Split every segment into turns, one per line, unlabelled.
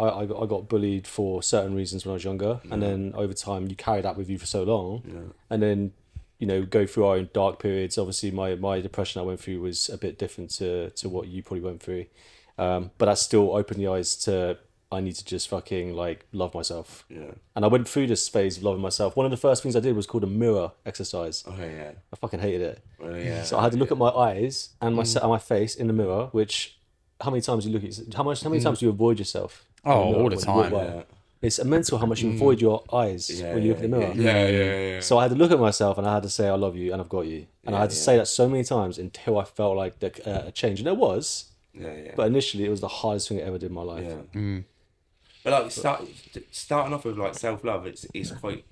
I got bullied for certain reasons when I was younger, and then over time you carry that with you for so long, and then go through our own dark periods. Obviously, my depression I went through was a bit different to what you probably went through, but that still opened the eyes to I need to just fucking like love myself.
Yeah.
And I went through this phase of loving myself. One of the first things I did was called a mirror exercise.
Oh yeah.
I fucking hated it.
Oh yeah.
So I had to look at my eyes and my face in the mirror. Which, how many times you look at how many times do you avoid yourself? in
Oh,
the mirror
all the
when you walk
time.
by?
Yeah.
It's mental how much you avoid your eyes when you look in the mirror.
Yeah.
So I had to look at myself and I had to say I love you and I've got you, and I had to say that so many times until I felt like a change, and there was.
Yeah.
But initially, it was the hardest thing I ever did in my life.
Yeah. But like starting off with like self-love, it's quite.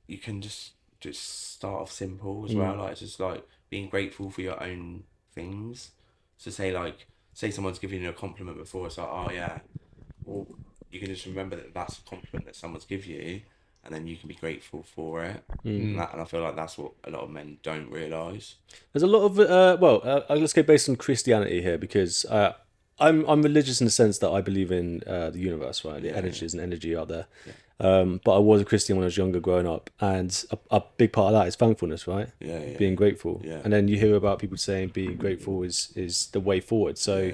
You can just start off simple as well. Like just like being grateful for your own things. So say someone's giving you a compliment before, it's like, oh yeah, well, you can just remember that that's a compliment that someone's give you, and then you can be grateful for it. And I feel like that's what a lot of men don't realise.
There's a lot of let's go based on Christianity here, because I'm religious in the sense that I believe in the universe, right? The energies and energy out there. But I was a Christian when I was younger, growing up, and a big part of that is thankfulness, right? Being grateful. And then you hear about people saying being grateful is the way forward. So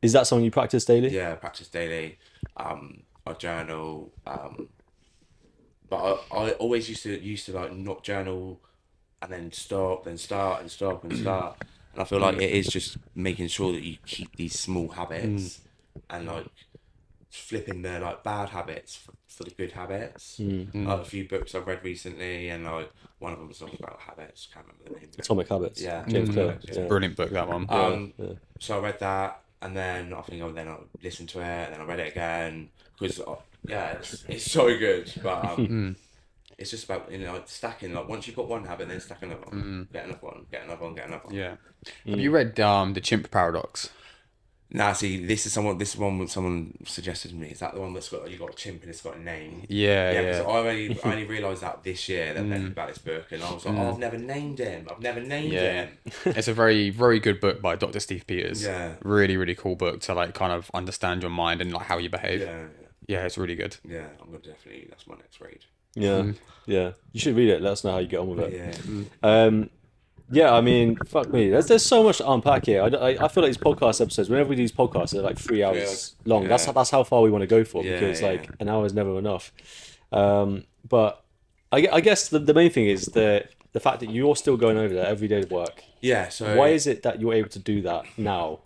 is that something you practice daily?
Yeah, I practice daily. I journal. But I always used to like not journal, and then stop, then start, and stop, and start. And I feel like it is just making sure that you keep these small habits and like flipping the like bad habits for the good habits. Like a few books I've read recently, and like one of them was talking about habits. Can't remember the name.
Atomic Habits.
Yeah,
James Clear.
It's a brilliant book, that one.
So I read that, and then I listened to it, and then I read it again because it's so good. But it's just about like stacking. Like once you've got one habit, then stack another one, get another one, get another one, get another one.
Yeah. Have you read the Chimp Paradox?
Nah, see, this one someone suggested to me. Is that the one that's got you got a chimp and it's got a name?
Yeah.
So I only realised that this year that about this book, and I was like, I've never named him.
It's a very, very good book by Dr. Steve Peters.
Yeah.
Really, really cool book to like kind of understand your mind and like how you behave.
Yeah,
it's really good.
Yeah, I'm gonna definitely. That's my next read.
Yeah. You should read it. Let us know how you get on with it.
Yeah.
Yeah, I mean, fuck me. There's so much to unpack here. I feel like these podcast episodes, whenever we do these podcasts, they're like 3 hours long.
Yeah.
That's how far we want to go for,
Yeah,
because like an hour is never enough. But I guess the main thing is the fact that you're still going over there every day to work.
Yeah. So
why is it that you're able to do that now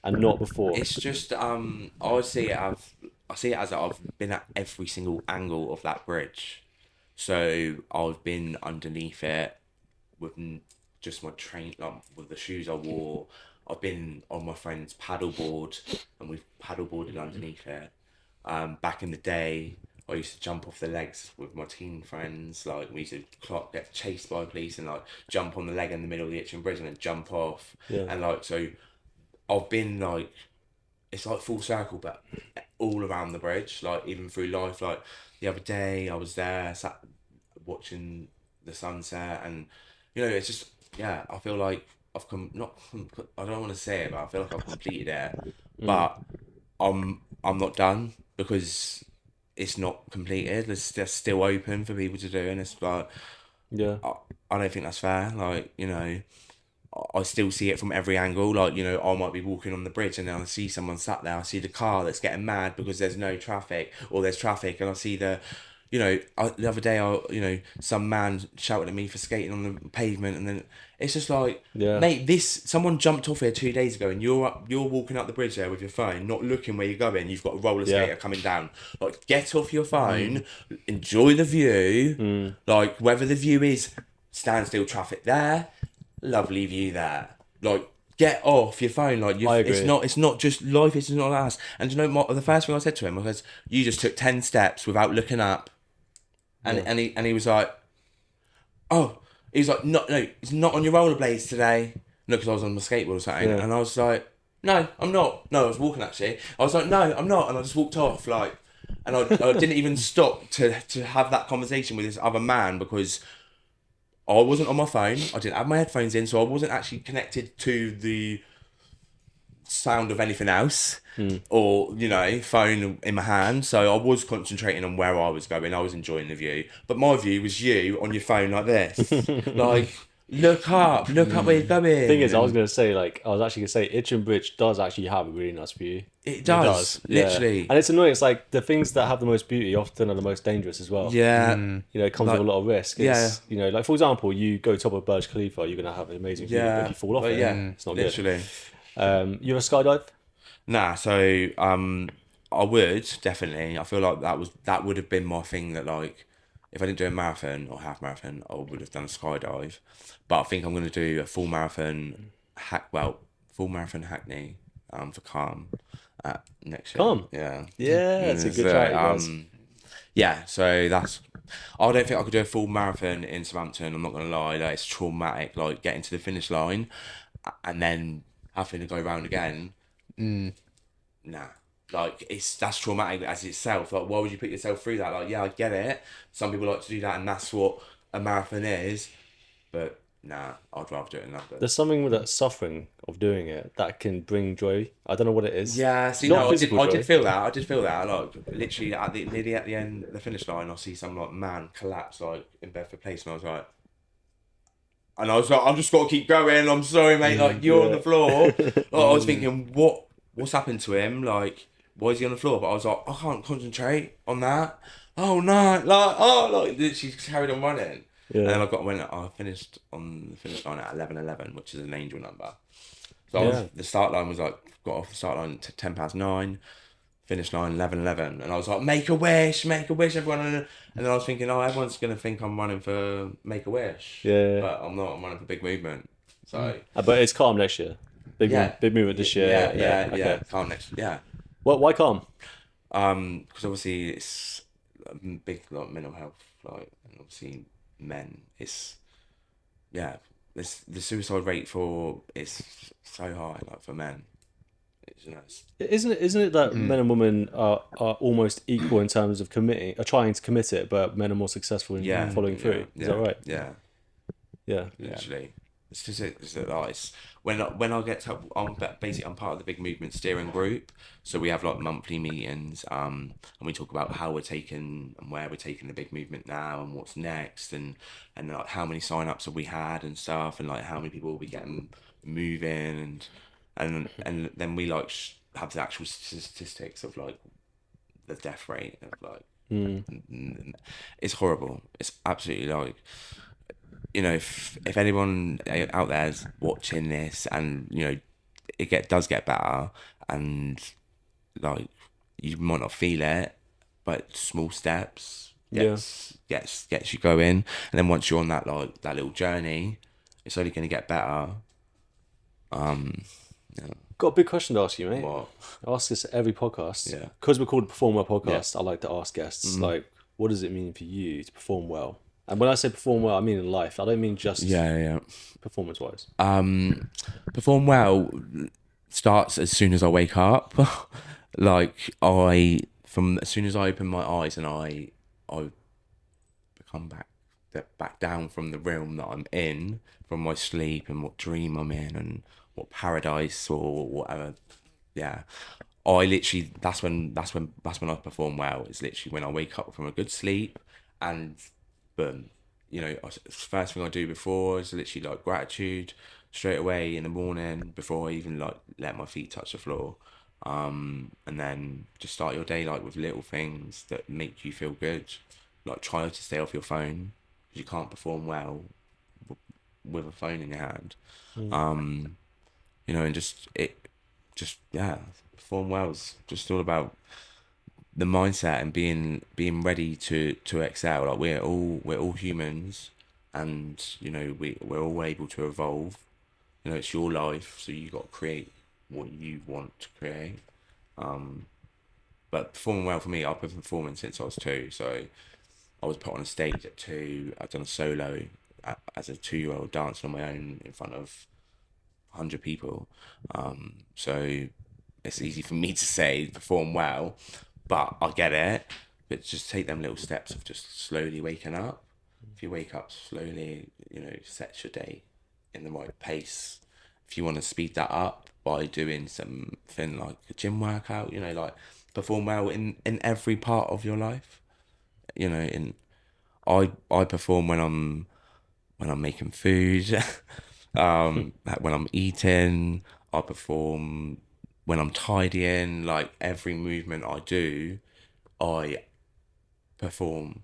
and not before?
It's just I see it as I've been at every single angle of that bridge. So I've been underneath it with just my with the shoes I wore. I've been on my friend's paddleboard, and we've paddleboarded underneath it. Back in the day, I used to jump off the legs with my teen friends. Like we used to get chased by police and like jump on the leg in the middle of the Itchen Bridge and then jump off. And like so, I've been like, it's like full circle, but all around the bridge. Like even through life. Like the other day, I was there, sat watching the sunset, and it's just. Yeah, I feel like I've I don't want to say it, but I feel like I've completed it. But I'm not done, because it's not completed. They're still open for people to do, and it's like, I don't think that's fair. Like, I still see it from every angle. Like, I might be walking on the bridge and then I see someone sat there. I see the car that's getting mad because there's no traffic, or there's traffic, and I see the other day, some man shouted at me for skating on the pavement, and then it's just like, mate, someone jumped off here 2 days ago, and you're walking up the bridge there with your phone, not looking where you're going. You've got a roller skater coming down. Like, get off your phone, enjoy the view. Like, whether the view is standstill traffic there, lovely view there. Like, get off your phone. Like,
I agree.
It's not just life. It's not us. And the first thing I said to him was, you just took 10 steps without looking up. And he was like, oh, he's like, no, it's not on your rollerblades today. No, because I was on my skateboard or something. And I was like, no, I'm not. No, I was walking actually. I was like, no, I'm not. And I just walked off, like, and I didn't even stop to have that conversation with this other man, because I wasn't on my phone. I didn't have my headphones in, so I wasn't actually connected to the sound of anything else or, you know, phone in my hand. So I was concentrating on where I was going. I was enjoying the view. But my view was you on your phone like this. Like, look up where you're going.
Thing is, I was
And
gonna say, like, I was actually gonna say, Itchen Bridge does actually have a really nice view.
it does,
Yeah.
literally.
And it's annoying. It's like the things that have the most beauty often are the most dangerous as well.
Yeah.
You know, it comes
Like-
with a lot of risk. It's, you know, like for example, you go top of Burj Khalifa, you're gonna have an amazing view, but if you fall off
But
it, it's not
literally.
good. You ever skydive?
Nah, so I would definitely. I feel like that would have been my thing. That like, if I didn't do a marathon or half marathon, I would have done a skydive. But I think I'm gonna do a full marathon full marathon Hackney for Calm next year.
Calm?
Yeah.
Yeah, it's a good charity, guys.
Yeah, so that's. I don't think I could do a full marathon in Southampton. I'm not gonna lie, like, it's traumatic. Like getting to the finish line, and then having to go round again. Nah, like that's traumatic as itself. Like, why would you put yourself through that? Like, yeah, I get it. Some people like to do that, and that's what a marathon is. But nah, I'd rather do it in London.
There's something with that suffering of doing it that can bring joy. I don't know what it is.
Yeah, see,
Not
no, I
physical
did
joy.
feel that. I did feel that. Like, literally, nearly at the end, the finish line, I see some like man collapse like in Bedford Place, and I was like, I've just got to keep going. I'm sorry, mate. Like, you're on the floor. Like, I was thinking, what's happened to him? Like, why is he on the floor? But I was like, I can't concentrate on that. Oh no, like literally carried on running.
Yeah.
And then I finished on the finish line at 11:11, which is an angel number. So the start line was like, got off the start line to 9:10, finish line 11:11, and I was like, make a wish, everyone. And then I was thinking, oh, everyone's gonna think I'm running for Make a Wish.
Yeah.
But I'm not. I'm running for Big Movement. So.
But it's Calm next year. Big movement this year.
Yeah.
Okay.
Calm next. Yeah.
Why Calm?
Because obviously it's big like mental health, like, and obviously men. It's the suicide rate is so high, like for men.
Isn't it that men and women are almost equal in terms of committing, or trying to commit it, but men are more successful in following through? Is that right?
Yeah. Literally. It's just it's when I get to, I'm part of the Big Movement steering group, so we have like monthly meetings, and we talk about how we're taking and where we're taking the Big Movement now and what's next, and like how many sign-ups have we had and stuff, and like how many people will be getting moving, and then we like have the actual statistics of like the death rate of like it's horrible. It's absolutely like, you know, if anyone out there is watching this and, you know, does get better, and like you might not feel it, but small steps gets you going, and then once you're on that that little journey, it's only going to get better.
Got a big question to ask you, mate.
What?
I ask this at every podcast.
Yeah.
Because we're called a PerformWell podcast, I like to ask guests, like, what does it mean for you to perform well? And when I say perform well, I mean in life. I don't mean just performance-wise.
Perform well starts as soon as I wake up. Like, from as soon as I open my eyes and I become back down from the realm that I'm in, from my sleep, and what dream I'm in, and what paradise or whatever. Yeah, I literally that's when I perform well. It's literally when I wake up from a good sleep, and boom, you know, first thing I do before is literally like gratitude straight away in the morning before I even like let my feet touch the floor. And then just start your day like with little things that make you feel good. Like, try to stay off your phone, because you can't perform well with a phone in your hand. You know, and perform well is just all about the mindset and being ready to excel. Like, we're all humans, and you know, we're all able to evolve. You know, it's your life, so you got to create what you want to create. But performing well for me, I've been performing since I was 2. So I was put on a stage at 2. I've done a solo as a 2-year-old, dancing on my own in front of 100 people. So it's easy for me to say perform well, but I get it. But just take them little steps of just slowly waking up. If you wake up slowly, you know, set your day in the right pace. If you want to speed that up, by doing something like a gym workout, like perform well in every part of your life. In I perform when I'm making food, when I'm eating. I perform when I'm tidying. Like every movement I do, I perform.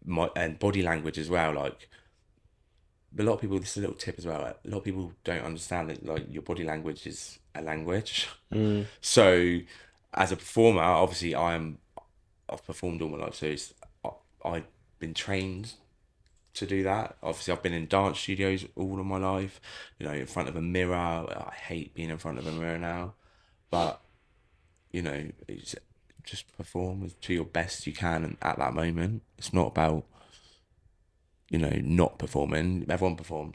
My and body language as well. Like a lot of people, this is a little tip as well. Like, a lot of people don't understand that like your body language is a language. So as a performer, obviously I've performed all my life, so I've been trained to do that. Obviously, I've been in dance studios all of my life, in front of a mirror. I hate being in front of a mirror now, but it's just perform to your best you can at that moment. It's not about not performing. Everyone performs.